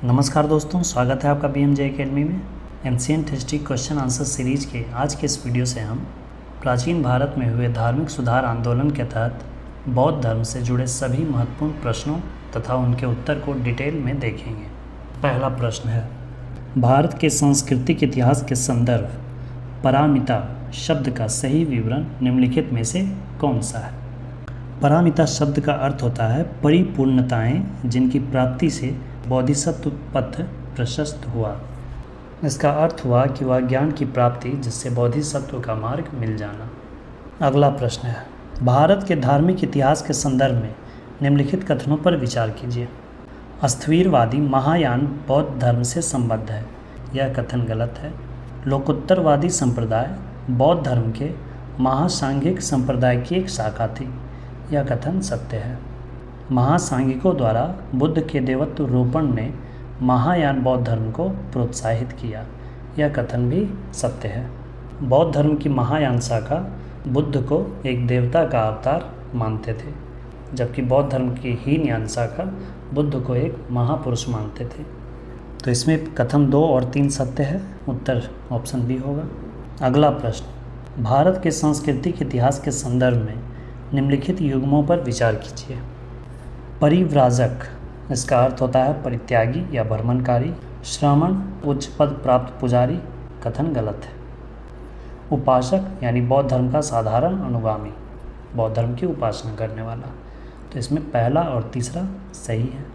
नमस्कार दोस्तों, स्वागत है आपका BMJ एकेडमी में। Ancient history question answer series के आज के इस वीडियो से हम प्राचीन भारत में हुए धार्मिक सुधार आंदोलन के तहत बौद्ध धर्म से जुड़े सभी महत्वपूर्ण प्रश्नों तथा उनके उत्तर को डिटेल में देखेंगे। पहला प्रश्न है, भारत के सांस्कृतिक इतिहास के संदर्भ पारमिता शब्द का सही विवरण निम्नलिखित में से कौन सा है? पारमिता शब्द का अर्थ होता है परिपूर्णताएं जिनकी प्राप्ति से बोधिसत्व पथ प्रशस्त हुआ। इसका अर्थ हुआ कि वह ज्ञान की प्राप्ति जिससे बोधिसत्व का मार्ग मिल जाना। अगला प्रश्न है, भारत के धार्मिक इतिहास के संदर्भ में निम्नलिखित कथनों पर विचार कीजिए। अस्थविरवादी महायान बौद्ध धर्म से संबद्ध है, यह कथन गलत है। लोकोत्तरवादी संप्रदाय बौद्ध धर्म के महासांघिक संप्रदाय की एक शाखा थी, यह कथन सत्य है। महासांघिकों द्वारा बुद्ध के देवत्व रोपण ने महायान बौद्ध धर्म को प्रोत्साहित किया, यह कथन भी सत्य है। बौद्ध धर्म की महायान शाखा बुद्ध को एक देवता का अवतार मानते थे, जबकि बौद्ध धर्म की हीनयान शाखा बुद्ध को एक महापुरुष मानते थे। तो इसमें कथन 2 और 3 सत्य है, उत्तर ऑप्शन बी होगा। अगला प्रश्न, भारत के सांस्कृतिक इतिहास के संदर्भ में निम्नलिखित युग्मों पर विचार कीजिए। परिव्राजक, इसका अर्थ होता है परित्यागी या भ्रमणकारी। श्रमण, उच्च पद प्राप्त पुजारी, कथन गलत है। उपासक यानी बौद्ध धर्म का साधारण अनुगामी, बौद्ध धर्म की उपासना करने वाला। तो इसमें पहला और तीसरा सही है।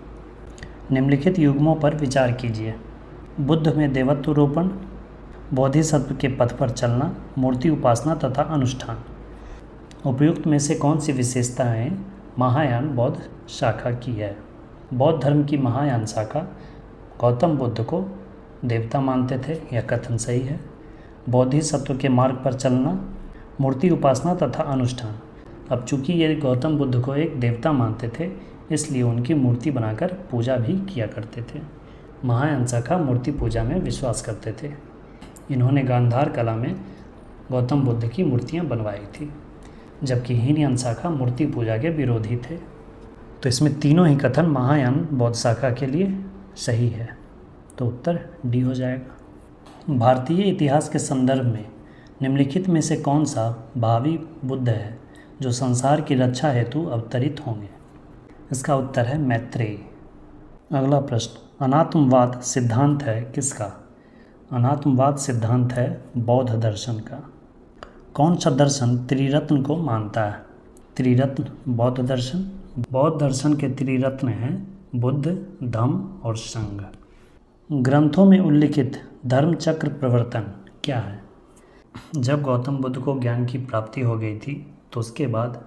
निम्नलिखित युग्मों पर विचार कीजिए। बुद्ध में देवत्व रोपण, बोधिसत्व के पथ पर चलना, मूर्ति उपासना तथा अनुष्ठान। उपयुक्त में से कौन सी विशेषताएं महायान बौद्ध शाखा की है? बौद्ध धर्म की महायान शाखा गौतम बुद्ध को देवता मानते थे, यह कथन सही है। बोधिसत्व के मार्ग पर चलना, मूर्ति उपासना तथा अनुष्ठान। अब चूंकि ये गौतम बुद्ध को एक देवता मानते थे, इसलिए उनकी मूर्ति बनाकर पूजा भी किया करते थे। महायान शाखा मूर्ति पूजा में विश्वास करते थे। इन्होंने गांधार कला में गौतम बुद्ध की मूर्तियाँ बनवाई थी, जबकि हीनयान शाखा मूर्ति पूजा के विरोधी थे। तो इसमें तीनों ही कथन महायान बौद्ध शाखा के लिए सही है, तो उत्तर डी हो जाएगा। भारतीय इतिहास के संदर्भ में निम्नलिखित में से कौन सा भावी बुद्ध है जो संसार की रक्षा हेतु अवतरित होंगे? इसका उत्तर है मैत्रेय। अगला प्रश्न, अनात्मवाद सिद्धांत है किसका? अनात्मवाद सिद्धांत है बौद्ध दर्शन का। कौन सा दर्शन त्रिरत्न को मानता है? त्रिरत्न बौद्ध दर्शन। बौद्ध दर्शन के त्रिरत्न हैं बुद्ध, धम्म और संघ। ग्रंथों में उल्लिखित धर्म चक्र प्रवर्तन क्या है? जब गौतम बुद्ध को ज्ञान की प्राप्ति हो गई थी, तो उसके बाद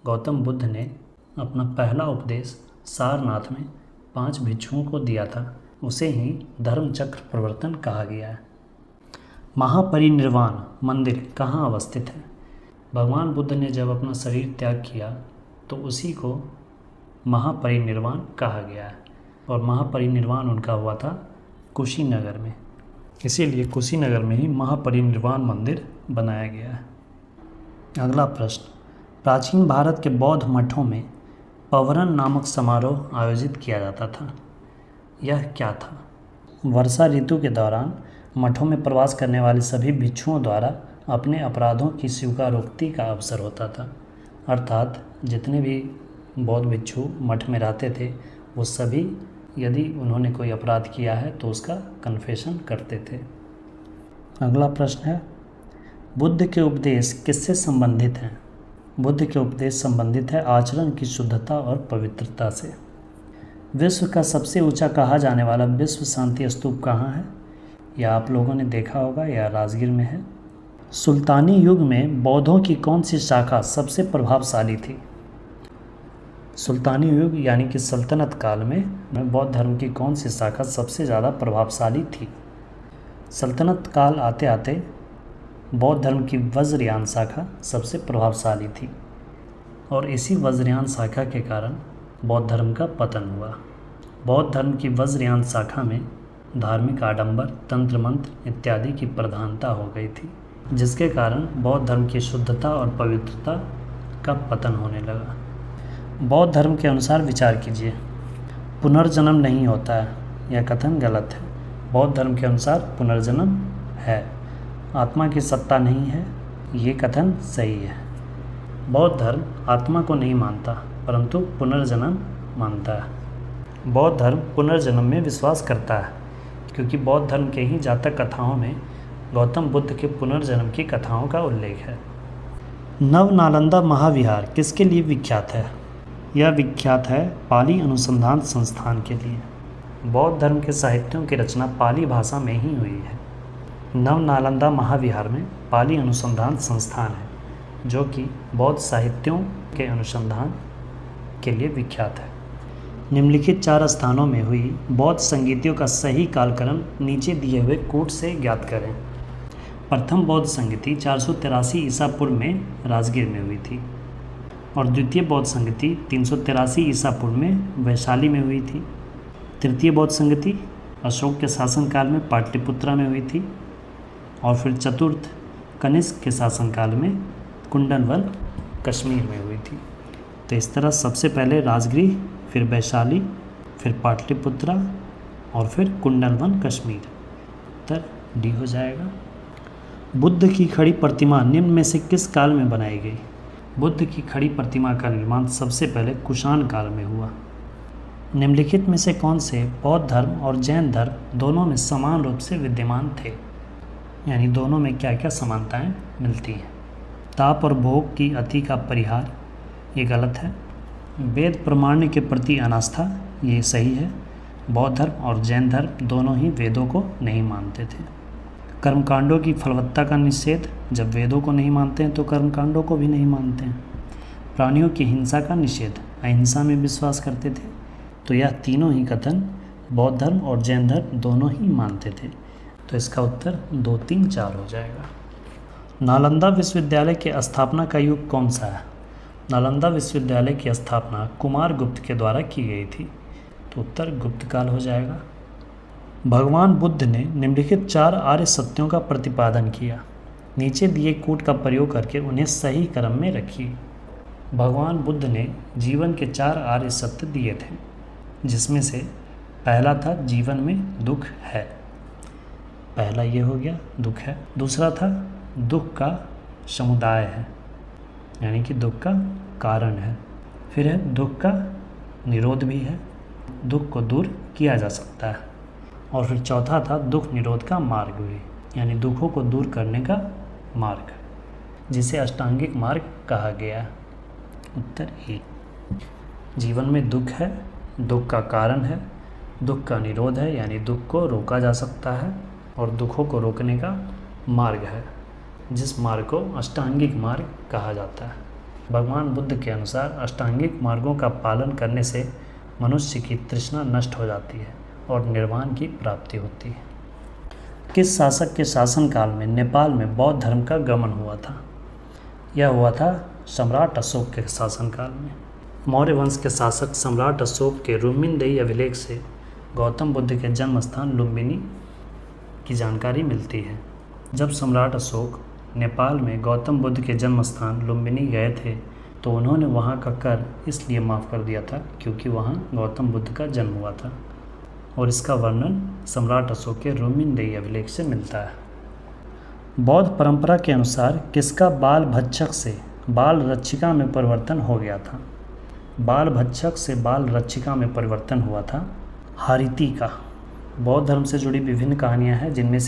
गौतम बुद्ध ने अपना पहला उपदेश सारनाथ में 5 भिक्षुओं को दिया था, उसे ही धर्म चक्र प्रवर्तन कहा गया है। महापरिनिर्वाण मंदिर कहाँ अवस्थित है? भगवान बुद्ध ने जब अपना शरीर त्याग किया तो उसी को महापरिनिर्वाण कहा गया है, और महापरिनिर्वाण उनका हुआ था कुशीनगर में, इसीलिए कुशीनगर में ही महापरिनिर्वाण मंदिर बनाया गया है। अगला प्रश्न, प्राचीन भारत के बौद्ध मठों में पवरन नामक समारोह आयोजित किया जाता था, यह क्या था? वर्षा ऋतु के दौरान मठों में प्रवास करने वाले सभी भिक्षुओं द्वारा अपने अपराधों की स्वीकारोक्ति का अवसर होता था। अर्थात जितने भी बौद्ध भिक्षु मठ में रहते थे, वो सभी यदि उन्होंने कोई अपराध किया है तो उसका कन्फेशन करते थे। अगला प्रश्न है, बुद्ध के उपदेश किससे संबंधित हैं? बुद्ध के उपदेश संबंधित है आचरण की शुद्धता और पवित्रता से। विश्व का सबसे ऊंचा कहा जाने वाला विश्व शांति स्तूप कहाँ है? यह आप लोगों ने देखा होगा, यह राजगीर में है। सुल्तानी युग में बौद्धों की कौन सी शाखा सबसे प्रभावशाली थी? सुल्तानी युग यानी कि सल्तनत काल में बौद्ध धर्म की कौन सी शाखा सबसे ज़्यादा प्रभावशाली थी? सल्तनत काल आते आते बौद्ध धर्म की वज्रयान शाखा सबसे प्रभावशाली थी, और इसी वज्रयान शाखा के कारण बौद्ध धर्म का पतन हुआ। बौद्ध धर्म की वज्रयान शाखा में धार्मिक आडंबर, तंत्र मंत्र इत्यादि की प्रधानता हो गई थी, जिसके कारण बौद्ध धर्म की शुद्धता और पवित्रता का पतन होने लगा। बौद्ध धर्म के अनुसार विचार कीजिए। पुनर्जन्म नहीं होता है, यह कथन गलत है। बौद्ध धर्म के अनुसार पुनर्जन्म है, आत्मा की सत्ता नहीं है, ये कथन सही है। बौद्ध धर्म आत्मा को नहीं मानता परंतु पुनर्जन्म मानता है। बौद्ध धर्म पुनर्जन्म में विश्वास करता है क्योंकि बौद्ध धर्म के ही जातक कथाओं में गौतम बुद्ध के पुनर्जन्म की कथाओं का उल्लेख है। नव नालंदा महाविहार किसके लिए विख्यात है? यह विख्यात है पाली अनुसंधान संस्थान के लिए। बौद्ध धर्म के साहित्यों की रचना पाली भाषा में ही हुई है। नव नालंदा महाविहार में पाली अनुसंधान संस्थान है जो कि बौद्ध साहित्यों के अनुसंधान के लिए विख्यात है। निम्नलिखित 4 स्थानों में हुई बौद्ध संगीतियों का सही कालक्रम नीचे दिए हुए कूट से ज्ञात करें। प्रथम बौद्ध संगीति 483 ईसा पूर्व में राजगीर में हुई थी और द्वितीय बौद्ध संगीति 383 ईसा पूर्व में वैशाली में हुई थी। तृतीय बौद्ध संगीति अशोक के शासनकाल में पाटलिपुत्रा में हुई थी और फिर चतुर्थ कनिष्क के शासनकाल में कुंडलवन कश्मीर में हुई थी। तो इस तरह सबसे पहले राजगीर, फिर वैशाली, फिर पाटलिपुत्रा और फिर कुंडलवन कश्मीर। उत्तर डी हो जाएगा। बुद्ध की खड़ी प्रतिमा निम्न में से किस काल में बनाई गई? बुद्ध की खड़ी प्रतिमा का निर्माण सबसे पहले कुषाण काल में हुआ। निम्नलिखित में से कौन से बौद्ध धर्म और जैन धर्म दोनों में समान रूप से विद्यमान थे? यानी दोनों में क्या क्या समानताएं मिलती हैं? ताप और भोग की अति का परिहार, ये गलत है। वेद प्रमाण के प्रति अनास्था, ये सही है। बौद्ध धर्म और जैन धर्म दोनों ही वेदों को नहीं मानते थे। कर्मकांडों की फलवत्ता का निषेध, जब वेदों को नहीं मानते हैं तो कर्मकांडों को भी नहीं मानते हैं। प्राणियों की हिंसा का निषेध, अहिंसा में विश्वास करते थे। तो यह तीनों ही कथन बौद्ध धर्म और जैन धर्म दोनों ही मानते थे। तो इसका उत्तर 2, 3, 4 हो जाएगा। नालंदा विश्वविद्यालय के स्थापना का युग कौन सा है? नालंदा विश्वविद्यालय की स्थापना कुमार गुप्त के द्वारा की गई थी। तो उत्तर गुप्त काल हो जाएगा। भगवान बुद्ध ने निम्नलिखित 4 आर्य सत्यों का प्रतिपादन किया। नीचे दिए कूट का प्रयोग करके उन्हें सही क्रम में रखिए। भगवान बुद्ध ने जीवन के 4 आर्य सत्य दिए थे, जिसमें से पहला था जीवन में दुख है। पहला ये हो गया, दुख है। दूसरा था दुख का समुदाय है, यानी कि दुख का कारण है। फिर है दुख का निरोध भी है, दुख को दूर किया जा सकता है। और फिर चौथा था दुख निरोध का मार्ग भी, यानी दुखों को दूर करने का मार्ग, जिसे अष्टांगिक मार्ग कहा गया है। उत्तर ए। जीवन में दुख है, दुख का कारण है, दुख का निरोध है, यानी दुख को रोका जा सकता है, और दुखों को रोकने का मार्ग है, जिस मार्ग को अष्टांगिक मार्ग कहा जाता है। भगवान बुद्ध के अनुसार अष्टांगिक मार्गों का पालन करने से मनुष्य की तृष्णा नष्ट हो जाती है और निर्वाण की प्राप्ति होती है। किस शासक के शासनकाल में नेपाल में बौद्ध धर्म का गमन हुआ था? यह हुआ था सम्राट अशोक के शासनकाल में। मौर्य वंश के शासक सम्राट अशोक के रुक्मिणदेही अभिलेख से गौतम बुद्ध के जन्म स्थान लुम्बिनी की जानकारी मिलती है। जब सम्राट अशोक नेपाल में गौतम बुद्ध के जन्म स्थान लुम्बिनी गए थे तो उन्होंने वहाँ का कर इसलिए माफ़ कर दिया था क्योंकि वहाँ गौतम बुद्ध का जन्म हुआ था, और इसका वर्णन सम्राट अशोक के रुक्मिणदेही अभिलेख से मिलता है। बौद्ध परंपरा के अनुसार किसका बाल भक्षक से बाल रक्षिका में परिवर्तन हो गया था? बाल भक्षक से बाल रक्षिका में परिवर्तन हुआ था हारिति का। बौद्ध धर्म से जुड़ी विभिन्न कहानियाँ हैं, जिनमें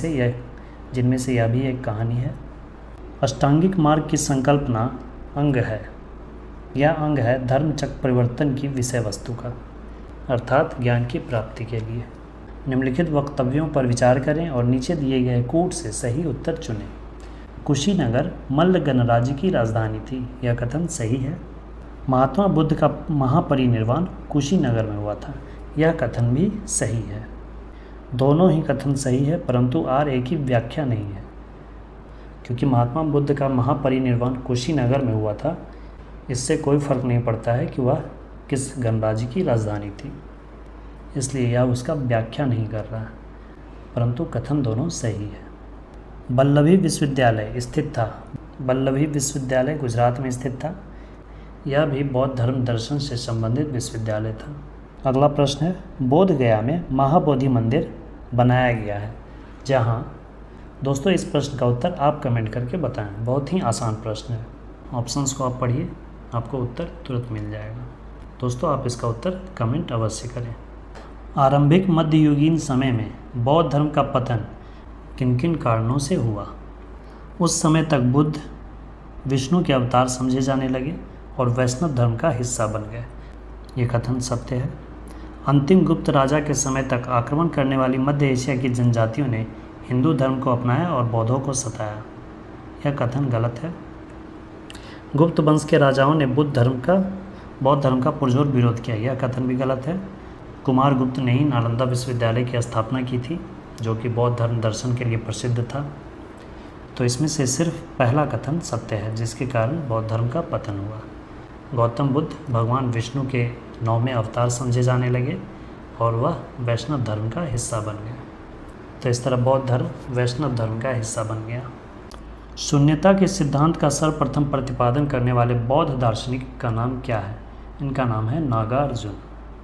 से यह भी एक कहानी है। अष्टांगिक मार्ग की संकल्पना अंग है। यह अंग है धर्मचक्र परिवर्तन की विषय वस्तु का, अर्थात ज्ञान की प्राप्ति के लिए। निम्नलिखित वक्तव्यों पर विचार करें और नीचे दिए गए कूट से सही उत्तर चुनें। कुशीनगर मल्ल गणराज्य की राजधानी थी, यह कथन सही है। महात्मा बुद्ध का महापरिनिर्वाण कुशीनगर में हुआ था, यह कथन भी सही है। दोनों ही कथन सही है, परंतु एक ही व्याख्या नहीं है, क्योंकि महात्मा बुद्ध का महापरिनिर्वाण कुशीनगर में हुआ था। इससे कोई फर्क नहीं पड़ता है कि वह किस गणराज्य की राजधानी थी, इसलिए यह उसका व्याख्या नहीं कर रहा है, परंतु कथन दोनों सही है। वल्लभी विश्वविद्यालय स्थित था। वल्लभी विश्वविद्यालय गुजरात में स्थित था। यह भी बौद्ध धर्म दर्शन से संबंधित विश्वविद्यालय था। अगला प्रश्न है, बोध गया में महाबोधि मंदिर बनाया गया है जहाँ। दोस्तों इस प्रश्न का उत्तर आप कमेंट करके बताएं। बहुत ही आसान प्रश्न है। ऑप्शंस को आप पढ़िए, आपको उत्तर तुरंत मिल जाएगा। दोस्तों आप इसका उत्तर कमेंट अवश्य करें। आरंभिक मध्ययुगीन समय में बौद्ध धर्म का पतन किन किन कारणों से हुआ? उस समय तक बुद्ध विष्णु के अवतार समझे जाने लगे और वैष्णव धर्म का हिस्सा बन गए। ये कथन सत्य है। अंतिम गुप्त राजा के समय तक आक्रमण करने वाली मध्य एशिया की जनजातियों ने हिंदू धर्म को अपनाया और बौद्धों को सताया। यह कथन गलत है। गुप्त वंश के राजाओं ने बौद्ध धर्म का पुरजोर विरोध किया। यह कथन भी गलत है। कुमार गुप्त ने ही नालंदा विश्वविद्यालय की स्थापना की थी, जो कि बौद्ध धर्म दर्शन के लिए प्रसिद्ध था। तो इसमें से सिर्फ पहला कथन सत्य है, जिसके कारण बौद्ध धर्म का पतन हुआ। गौतम बुद्ध भगवान विष्णु के 9वें अवतार समझे जाने लगे और वह वैष्णव धर्म का हिस्सा बन गया। तो इस तरह बौद्ध धर्म वैष्णव धर्म का हिस्सा बन गया। शून्यता के सिद्धांत का सर्वप्रथम प्रतिपादन करने वाले बौद्ध दार्शनिक का नाम क्या है? इनका नाम है नागार्जुन।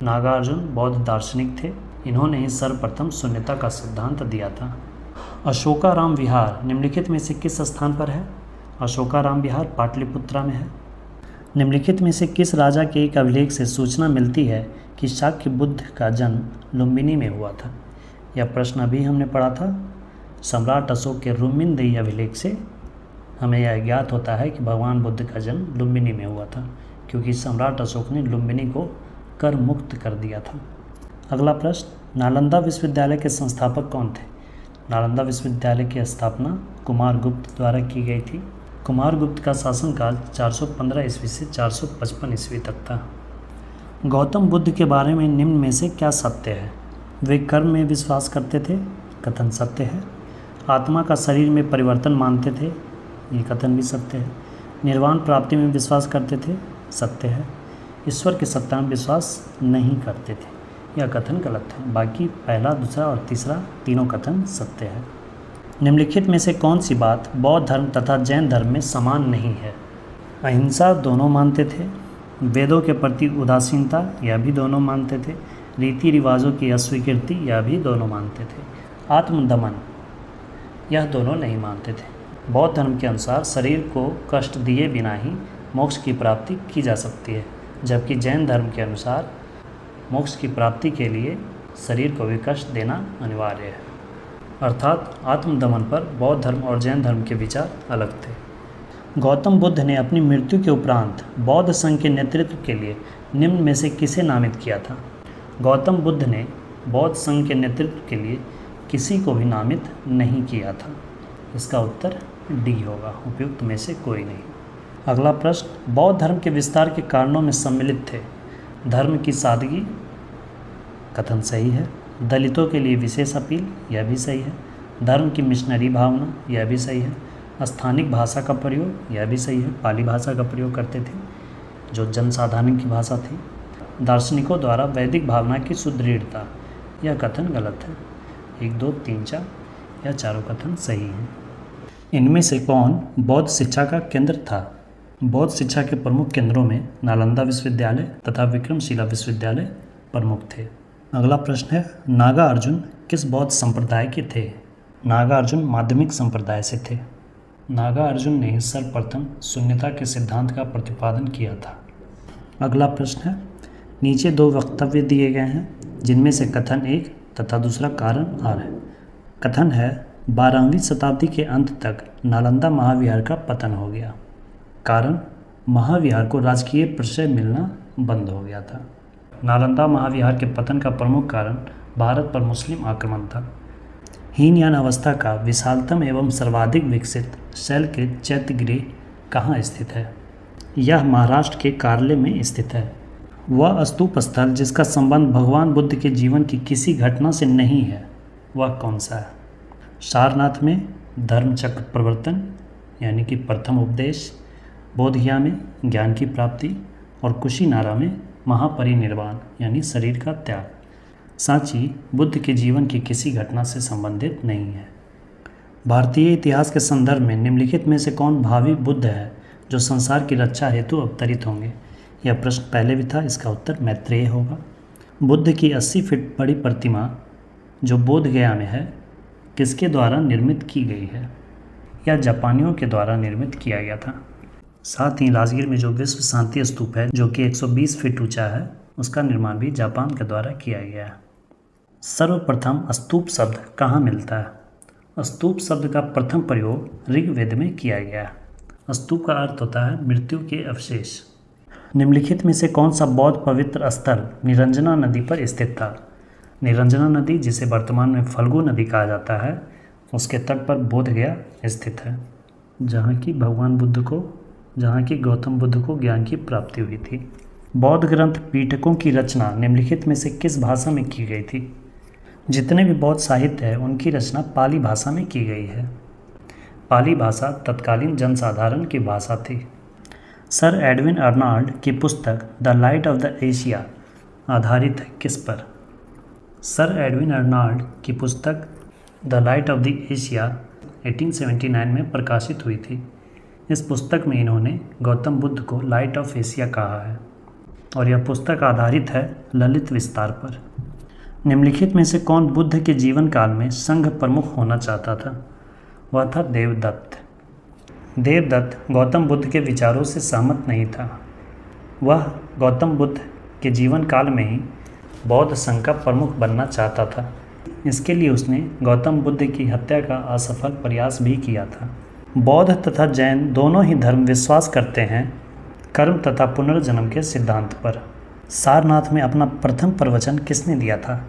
नागार्जुन बौद्ध दार्शनिक थे। इन्होंने ही सर्वप्रथम शून्यता का सिद्धांत दिया था। अशोकाराम विहार निम्नलिखित में से किस स्थान पर है? अशोकाराम विहार पाटलिपुत्रा में है। निम्नलिखित में से किस राजा के एक अभिलेख से सूचना मिलती है कि शाक्य बुद्ध का जन्म लुम्बिनी में हुआ था? यह प्रश्न अभी हमने पढ़ा था। सम्राट अशोक के रुम्मिनदेही अभिलेख से हमें यह ज्ञात होता है कि भगवान बुद्ध का जन्म लुम्बिनी में हुआ था, क्योंकि सम्राट अशोक ने लुम्बिनी को कर मुक्त कर दिया था। अगला प्रश्न, नालंदा विश्वविद्यालय के संस्थापक कौन थे? नालंदा विश्वविद्यालय की स्थापना कुमार गुप्त द्वारा की गई थी। कुमार गुप्त का शासनकाल 415 ईस्वी से 455 ईस्वी तक था। गौतम बुद्ध के बारे में निम्न में से क्या सत्य है? वे कर्म में विश्वास करते थे। कथन सत्य है। आत्मा का शरीर में परिवर्तन मानते थे। ये कथन भी सत्य है। निर्वाण प्राप्ति में विश्वास करते थे। सत्य है। ईश्वर के सत्ता में विश्वास नहीं करते थे। यह कथन गलत है। बाकी पहला, दूसरा और तीसरा तीनों कथन सत्य है। निम्नलिखित में से कौन सी बात बौद्ध धर्म तथा जैन धर्म में समान नहीं है? अहिंसा दोनों मानते थे। वेदों के प्रति उदासीनता, यह भी दोनों मानते थे। रीति रिवाजों की अस्वीकृति, यह भी दोनों मानते थे। आत्मदमन, यह दोनों नहीं मानते थे। बौद्ध धर्म के अनुसार शरीर को कष्ट दिए बिना ही मोक्ष की प्राप्ति की जा सकती है, जबकि जैन धर्म के अनुसार मोक्ष की प्राप्ति के लिए शरीर को भी कष्ट देना अनिवार्य है। अर्थात आत्मदमन पर बौद्ध धर्म और जैन धर्म के विचार अलग थे। गौतम बुद्ध ने अपनी मृत्यु के उपरांत बौद्ध संघ के नेतृत्व के लिए निम्न में से किसे नामित किया था? गौतम बुद्ध ने बौद्ध संघ के नेतृत्व के लिए किसी को भी नामित नहीं किया था। इसका उत्तर डी होगा, उपयुक्त में से कोई नहीं। अगला प्रश्न, बौद्ध धर्म के विस्तार के कारणों में सम्मिलित थे धर्म की सादगी। कथन सही है। दलितों के लिए विशेष अपील, यह भी सही है। धर्म की मिशनरी भावना, यह भी सही है। स्थानिक भाषा का प्रयोग, यह भी सही है। पाली भाषा का प्रयोग करते थे, जो जनसाधारण की भाषा थी। दार्शनिकों द्वारा वैदिक भावना की सुदृढ़ता, यह कथन गलत है। 1, 2, 3, 4 यह चारों कथन सही हैं। इनमें से कौन बौद्ध शिक्षा का केंद्र था? बौद्ध शिक्षा के प्रमुख केंद्रों में नालंदा विश्वविद्यालय तथा विक्रमशिला विश्वविद्यालय प्रमुख थे। अगला प्रश्न है, नागार्जुन किस बौद्ध संप्रदाय के थे? नागार्जुन माध्यमिक संप्रदाय से थे। नागार्जुन ने सर्वप्रथम शून्यता के सिद्धांत का प्रतिपादन किया था। अगला प्रश्न है, नीचे 2 वक्तव्य दिए गए हैं, जिनमें से कथन 1 तथा दूसरा कारण आर है। कथन है, 12वीं शताब्दी के अंत तक नालंदा महाविहार का पतन हो गया। कारण, महाविहार को राजकीय प्रशय मिलना बंद हो गया था। नालंदा महाविहार के पतन का प्रमुख कारण भारत पर मुस्लिम आक्रमण था। हीनयान अवस्था का विशालतम एवं सर्वाधिक विकसित शैल के चैत्यगृह कहाँ स्थित है? यह महाराष्ट्र के कार्ले में स्थित है। वह स्तूप स्थल जिसका संबंध भगवान बुद्ध के जीवन की किसी घटना से नहीं है, वह कौन सा है? सारनाथ में धर्मचक्र प्रवर्तन यानी कि प्रथम उपदेश, बोधगया में ज्ञान की प्राप्ति और कुशीनारा में महापरिनिर्वाण यानी शरीर का त्याग। सांची बुद्ध के जीवन की किसी घटना से संबंधित नहीं है। भारतीय इतिहास के संदर्भ में निम्नलिखित में से कौन भावी बुद्ध है जो संसार की रक्षा हेतु अवतरित होंगे? यह प्रश्न पहले भी था, इसका उत्तर मैत्रेय होगा। बुद्ध की 80 फीट बड़ी प्रतिमा जो बोध गया में है किसके द्वारा निर्मित की गई है? या जापानियों के द्वारा निर्मित किया गया था। साथ ही राजगीर में जो विश्व शांति स्तूप है जो कि 120 फीट ऊंचा है उसका निर्माण भी जापान के द्वारा किया गया है। सर्वप्रथम स्तूप शब्द कहाँ मिलता है? स्तूप शब्द का प्रथम प्रयोग ऋग्वेद में किया गया है। स्तूप का अर्थ होता है मृत्यु के अवशेष। निम्नलिखित में से कौन सा बौद्ध पवित्र स्थल निरंजना नदी पर स्थित था? निरंजना नदी जिसे वर्तमान में फल्गु नदी कहा जाता है उसके तट पर बोधगया स्थित है, जहाँ की गौतम बुद्ध को ज्ञान की प्राप्ति हुई थी। बौद्ध ग्रंथ पीठकों की रचना निम्नलिखित में से किस भाषा में की गई थी? जितने भी बौद्ध साहित्य है उनकी रचना पाली भाषा में की गई है। पाली भाषा तत्कालीन जनसाधारण की भाषा थी। सर एडविन अर्नाल्ड की पुस्तक the light of the Asia आधारित है किस पर? सर एडविन अर्नाल्ड की पुस्तक the light of the Asia 1879 में प्रकाशित हुई थी। इस पुस्तक में इन्होंने गौतम बुद्ध को लाइट ऑफ एशिया कहा है और यह पुस्तक आधारित है ललित विस्तार पर। निम्नलिखित में से कौन बुद्ध के जीवन काल में संघ प्रमुख होना चाहता था? वह था देवदत्त। देवदत्त गौतम बुद्ध के विचारों से सहमत नहीं था। वह गौतम बुद्ध के जीवन काल में ही बौद्ध संघ का प्रमुख बनना चाहता था। इसके लिए उसने गौतम बुद्ध की हत्या का असफल प्रयास भी किया था। बौद्ध तथा जैन दोनों ही धर्म विश्वास करते हैं कर्म तथा पुनर्जन्म के सिद्धांत पर। सारनाथ में अपना प्रथम प्रवचन किसने दिया था?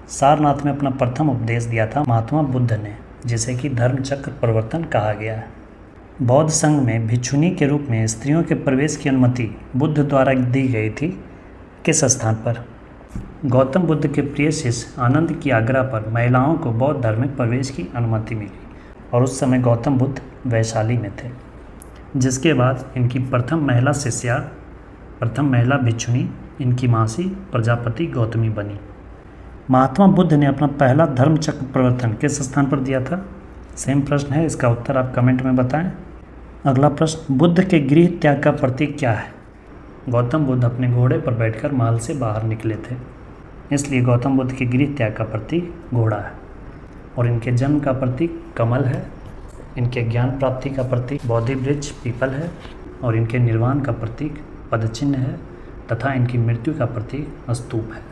सारनाथ में अपना प्रथम उपदेश दिया था महात्मा बुद्ध ने, जिसे कि धर्म चक्र प्रवर्तन कहा गया है। बौद्ध संघ में भिक्षुनी के रूप में स्त्रियों के प्रवेश की अनुमति बुद्ध द्वारा दी गई थी किस स्थान पर? गौतम बुद्ध के प्रिय शिष्य आनंद की आज्ञा पर महिलाओं को बौद्ध धर्म में प्रवेश की अनुमति मिली और उस समय गौतम बुद्ध वैशाली में थे, जिसके बाद इनकी प्रथम महिला भिक्षुनी इनकी मासी प्रजापति गौतमी बनी। महात्मा बुद्ध ने अपना पहला धर्म चक्र प्रवर्तन किस स्थान पर दिया था? सेम प्रश्न है, इसका उत्तर आप कमेंट में बताएं। अगला प्रश्न, बुद्ध के गृह त्याग का प्रतीक क्या है? गौतम बुद्ध अपने घोड़े पर बैठकर महल से बाहर निकले थे, इसलिए गौतम बुद्ध के गृह त्याग का प्रतीक घोड़ा है। और इनके जन्म का प्रतीक कमल है, इनके ज्ञान प्राप्ति का प्रतीक बोधि वृक्ष पीपल है, और इनके निर्वाण का प्रतीक पदचिन्ह है तथा इनकी मृत्यु का प्रतीक स्तूप है।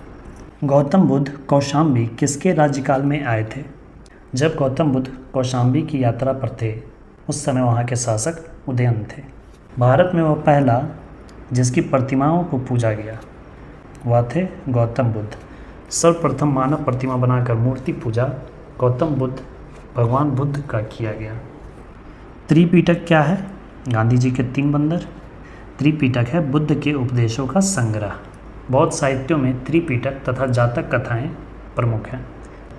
गौतम बुद्ध कौशाम्बी किसके राज्यकाल में आए थे? जब गौतम बुद्ध कौशाम्बी की यात्रा पर थे उस समय वहाँ के शासक उदयन थे। भारत में वह पहला जिसकी प्रतिमाओं को पूजा गया वह थे गौतम बुद्ध। सर्वप्रथम मानव प्रतिमा बनाकर मूर्ति पूजा गौतम बुद्ध भगवान बुद्ध का किया गया। त्रिपिटक क्या है? गांधी जी के 3 बंदर। त्रिपिटक है बुद्ध के उपदेशों का संग्रह। बौद्ध साहित्यों में त्रिपिटक तथा जातक कथाएं प्रमुख हैं।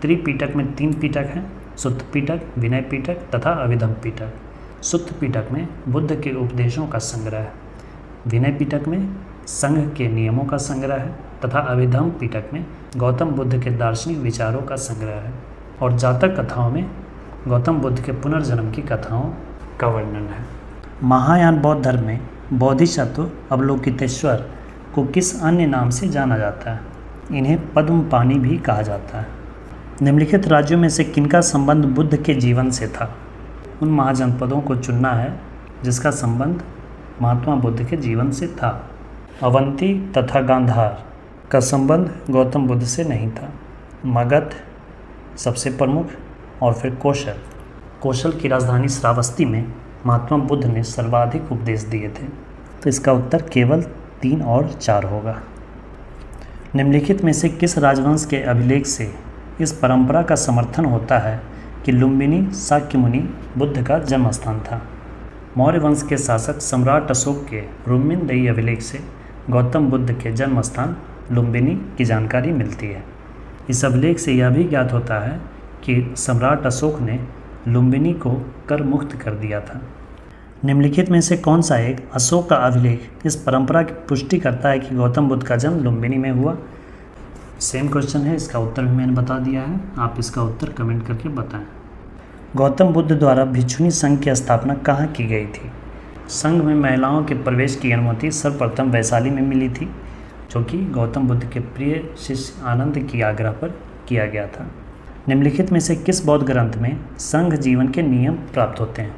त्रिपिटक में 3 पिटक हैं, सुत्त पिटक, विनय पिटक तथा अभिधम पिटक। सुत्त पिटक में बुद्ध के उपदेशों का संग्रह है, विनय पिटक में संघ के नियमों का संग्रह है तथा अभिधम पिटक में गौतम बुद्ध के दार्शनिक विचारों का संग्रह है, और जातक कथाओं में गौतम बुद्ध के पुनर्जन्म की कथाओं का वर्णन है। महायान बौद्ध धर्म में बोधिसत्व अवलोकितेश्वर को किस अन्य नाम से जाना जाता है? इन्हें पद्मपाणि भी कहा जाता है। निम्नलिखित राज्यों में से किनका संबंध बुद्ध के जीवन से था? उन महाजनपदों को चुनना है जिसका संबंध महात्मा बुद्ध के जीवन से था। अवंती तथा गांधार का संबंध गौतम बुद्ध से नहीं था। मगध सबसे प्रमुख, और फिर कौशल की राजधानी श्रावस्ती में महात्मा बुद्ध ने सर्वाधिक उपदेश दिए थे। तो इसका उत्तर केवल 3 और 4 होगा। निम्नलिखित में से किस राजवंश के अभिलेख से इस परंपरा का समर्थन होता है कि लुम्बिनी शाक्यमुनि बुद्ध का जन्म स्थान था? मौर्य वंश के शासक सम्राट अशोक के रुम्मिनदई अभिलेख से गौतम बुद्ध के जन्म स्थान लुम्बिनी की जानकारी मिलती है। इस अभिलेख से यह भी ज्ञात होता है कि सम्राट अशोक ने लुम्बिनी को कर मुक्त कर दिया था। निम्नलिखित में से कौन सा एक अशोक का अभिलेख इस परंपरा की पुष्टि करता है कि गौतम बुद्ध का जन्म लुम्बिनी में हुआ? सेम क्वेश्चन है, इसका उत्तर भी मैंने बता दिया है, आप इसका उत्तर कमेंट करके बताएं। गौतम बुद्ध द्वारा भिक्षुनी संघ की स्थापना कहाँ की गई थी? संघ में महिलाओं के प्रवेश की अनुमति सर्वप्रथम वैशाली में मिली थी जो कि गौतम बुद्ध के प्रिय शिष्य आनंद की आग्रह पर किया गया था। निम्नलिखित में से किस बौद्ध ग्रंथ में संघ जीवन के नियम प्राप्त होते हैं?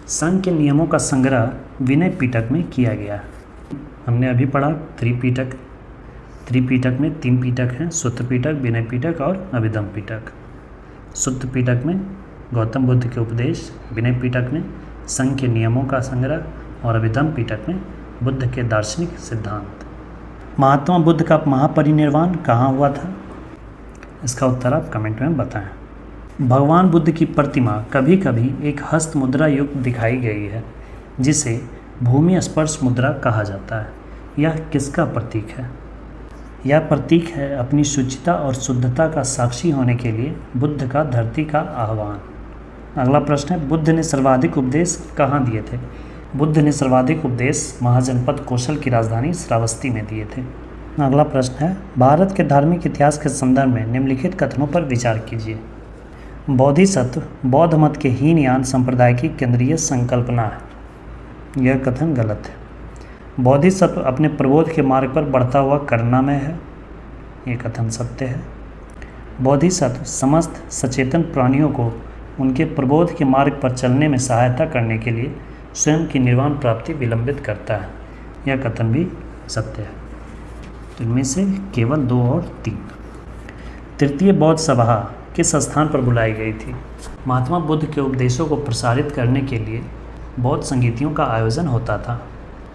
संघ के नियमों का संग्रह विनय पिटक में किया गया। हमने अभी पढ़ा त्रिपिटक। त्रिपिटक में 3 पिटक हैं, सूत्र पिटक, विनय पिटक और अभिधम पिटक। सूत्र पिटक में गौतम बुद्ध के उपदेश, विनय पिटक में संघ के नियमों का संग्रह और अभिधम पिटक में बुद्ध के दार्शनिक सिद्धांत। महात्मा बुद्ध का महापरिनिर्वाण कहाँ हुआ था? इसका उत्तर आप कमेंट में बताएं। भगवान बुद्ध की प्रतिमा कभी कभी एक हस्त मुद्रा युक्त दिखाई गई है, जिसे भूमि स्पर्श मुद्रा कहा जाता है। यह किसका प्रतीक है? यह प्रतीक है अपनी शुचिता और शुद्धता का साक्षी होने के लिए बुद्ध का धरती का आह्वान। अगला प्रश्न है, बुद्ध ने सर्वाधिक उपदेश कहाँ दिए थे? बुद्ध ने सर्वाधिक उपदेश महाजनपद कौशल की राजधानी श्रावस्ती में दिए थे। अगला प्रश्न है, भारत के धार्मिक इतिहास के संदर्भ में निम्नलिखित कथनों पर विचार कीजिए। बोधिसत्व बौद्ध मत के हीनयान संप्रदाय की केंद्रीय संकल्पना है। यह कथन गलत है। बोधिसत्व अपने प्रबोध के मार्ग पर बढ़ता हुआ करुणामय है। यह कथन सत्य है। बोधिसत्व समस्त सचेतन प्राणियों को उनके प्रबोध के मार्ग पर चलने में सहायता करने के लिए स्वयं की निर्वाण प्राप्ति विलंबित करता है। यह कथन भी सत्य है। तो इनमें से केवल 2 और 3। तृतीय बौद्ध सभा किस स्थान पर बुलाई गई थी? महात्मा बुद्ध के उपदेशों को प्रसारित करने के लिए बौद्ध संगीतियों का आयोजन होता था।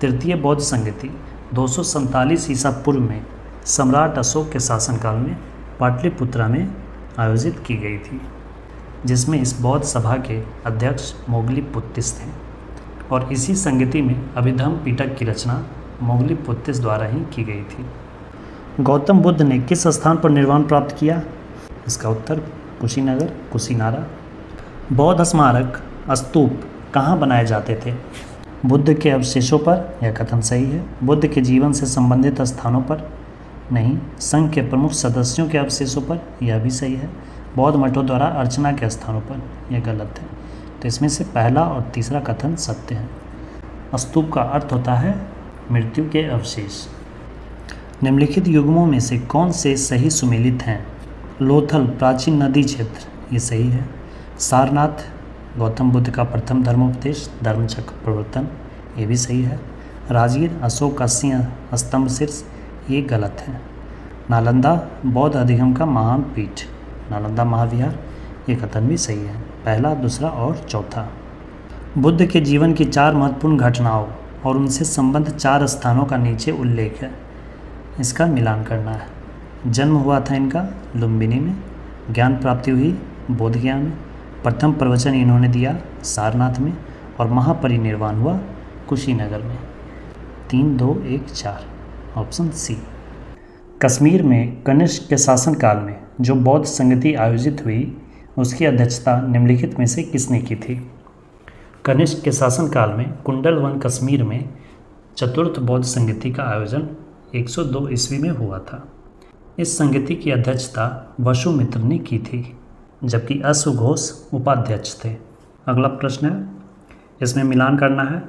तृतीय बौद्ध संगीति 247 ईसा पूर्व में सम्राट अशोक के शासनकाल में पाटलिपुत्रा में आयोजित की गई थी, जिसमें इस बौद्ध सभा के अध्यक्ष मोगलीपुत्तिस थे और इसी संगीति में अभिधम पिटक की रचना मोगलीपुत्तिस द्वारा ही की गई थी। गौतम बुद्ध ने किस स्थान पर निर्वाण प्राप्त किया? इसका उत्तर कुशीनगर, कुशीनारा। बौद्ध स्मारक स्तूप कहाँ बनाए जाते थे? बुद्ध के अवशेषों पर। यह कथन सही है। बुद्ध के जीवन से संबंधित स्थानों पर नहीं। संघ के प्रमुख सदस्यों के अवशेषों पर। यह भी सही है। बौद्ध मठों द्वारा अर्चना के स्थानों पर। यह गलत है। तो इसमें से पहला और तीसरा कथन सत्य है। स्तूप का अर्थ होता है मृत्यु के अवशेष। निम्नलिखित युग्मों में से कौन से सही सुमेलित हैं? लोथल प्राचीन नदी क्षेत्र, ये सही है। सारनाथ गौतम बुद्ध का प्रथम धर्मोपदेश, धर्मचक्र प्रवर्तन, ये भी सही है। राजगीर अशोक का सिंह स्तंभ शीर्ष, ये गलत है। नालंदा बौद्ध अधिगम का महान पीठ, नालंदा महाविहार, ये कथन भी सही है। पहला, दूसरा और चौथा। बुद्ध के जीवन की 4 महत्वपूर्ण घटनाओं और उनसे संबद्ध 4 स्थानों का नीचे उल्लेख है। इसका मिलान करना है। जन्म हुआ था इनका लुम्बिनी में, ज्ञान प्राप्ति हुई बोधगया में, प्रथम प्रवचन इन्होंने दिया सारनाथ में और महापरिनिर्वाण हुआ कुशीनगर में। 3, 2, 1, 4 ऑप्शन सी। कश्मीर में कनिष्क के शासनकाल में जो बौद्ध संगति आयोजित हुई उसकी अध्यक्षता निम्नलिखित में से किसने की थी? कनिष्क के शासनकाल में कुंडलवन कश्मीर में चतुर्थ बौद्ध संगति का आयोजन 102 ईस्वी में हुआ था। इस संगति की अध्यक्षता वसुमित्र ने की थी, जबकि अश्वघोष उपाध्यक्ष थे। अगला प्रश्न है, इसमें मिलान करना है।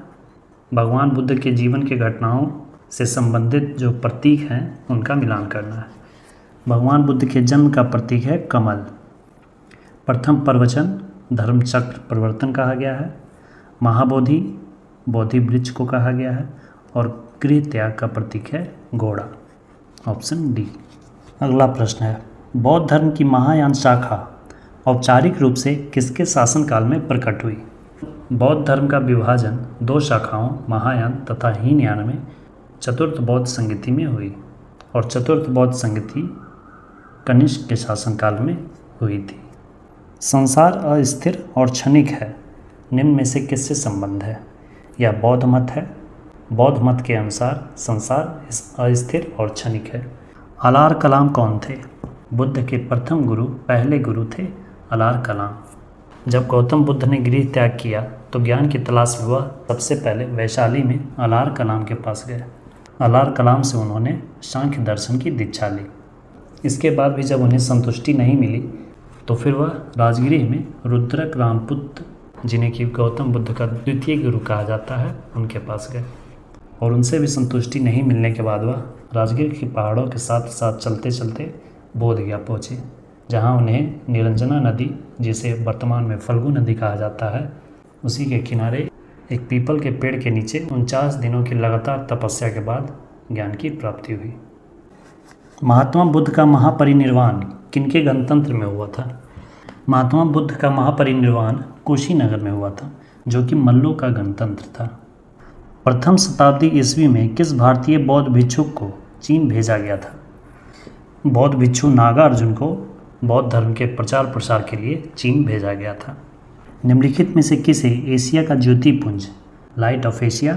भगवान बुद्ध के जीवन के घटनाओं से संबंधित जो प्रतीक हैं उनका मिलान करना है। भगवान बुद्ध के जन्म का प्रतीक है कमल। प्रथम प्रवचन धर्मचक्र प्रवर्तन कहा गया है। महाबोधि बोधि वृक्ष को कहा गया है और गृह त्याग का प्रतीक है घोड़ा, ऑप्शन डी। अगला प्रश्न है, बौद्ध धर्म की महायान शाखा औपचारिक रूप से किसके शासनकाल में प्रकट हुई? बौद्ध धर्म का विभाजन 2 शाखाओं महायान तथा हीनयान में चतुर्थ बौद्ध संगति में हुई और चतुर्थ बौद्ध संगति कनिष्क के शासनकाल में हुई थी। संसार अस्थिर और क्षणिक है, निम्न में से किससे संबंध है? यह बौद्ध मत है। बौद्ध मत के अनुसार संसार अस्थिर और क्षणिक है। अलार कलाम कौन थे? बुद्ध के प्रथम गुरु, पहले गुरु थे अलार कलाम। जब गौतम बुद्ध ने गृह त्याग किया तो ज्ञान की तलाश में वह सबसे पहले वैशाली में अलार कलाम के पास गए। अलार कलाम से उन्होंने सांख्य दर्शन की दीक्षा ली। इसके बाद भी जब उन्हें संतुष्टि नहीं मिली तो फिर वह राजगृह में रुद्रक रामपुत्र, जिन्हें कि गौतम बुद्ध का द्वितीय गुरु कहा जाता है, उनके पास गए और उनसे भी संतुष्टि नहीं मिलने के बाद वह राजगीर के पहाड़ों के साथ साथ चलते चलते बोधगया पहुँचे, जहाँ उन्हें निरंजना नदी, जिसे वर्तमान में फल्गु नदी कहा जाता है, उसी के किनारे एक पीपल के पेड़ के नीचे 49 दिनों की लगातार तपस्या के बाद ज्ञान की प्राप्ति हुई। महात्मा बुद्ध का महापरिनिर्वाण किनके गणतंत्र में हुआ था? महात्मा बुद्ध का महापरिनिर्वाण कुशीनगर में हुआ था, जो कि मल्लों का गणतंत्र था। प्रथम शताब्दी ईस्वी में किस भारतीय बौद्ध भिक्षुक को चीन भेजा गया था? बौद्ध भिक्षु नागार्जुन को बौद्ध धर्म के प्रचार प्रसार के लिए चीन भेजा गया था। निम्नलिखित में से किसे एशिया का ज्योतिपुंज, लाइट ऑफ एशिया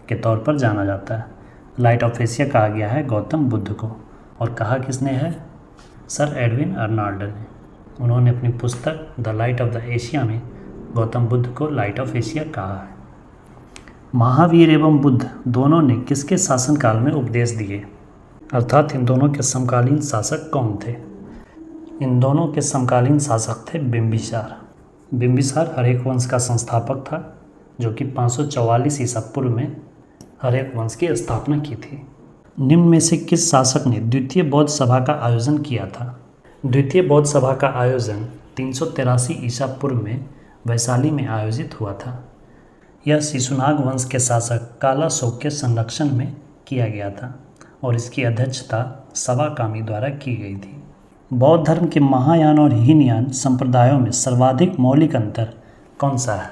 के तौर पर जाना जाता है? लाइट ऑफ एशिया कहा गया है गौतम बुद्ध को, और कहा किसने है? सर एडविन अर्नाल्ड ने। उन्होंने अपनी पुस्तक the light of the Asia में गौतम बुद्ध को लाइट ऑफ एशिया कहा है। महावीर एवं बुद्ध दोनों ने किसके शासनकाल में उपदेश दिए? अर्थात इन दोनों के समकालीन शासक कौन थे? इन दोनों के समकालीन शासक थे बिंबिसार। बिंबिसार हर्यक वंश का संस्थापक था, जो कि 544 ईसा पूर्व में हर्यक वंश की स्थापना की थी। निम्न में से किस शासक ने द्वितीय बौद्ध सभा का आयोजन किया था? द्वितीय बौद्ध सभा का आयोजन 383 ईसा पूर्व में वैशाली में आयोजित हुआ था। यह शिशुनाग वंश के शासक कालाशोक के संरक्षण में किया गया था और इसकी अध्यक्षता सवाकामी द्वारा की गई थी। बौद्ध धर्म के महायान और हीनयान संप्रदायों में सर्वाधिक मौलिक अंतर कौन सा है?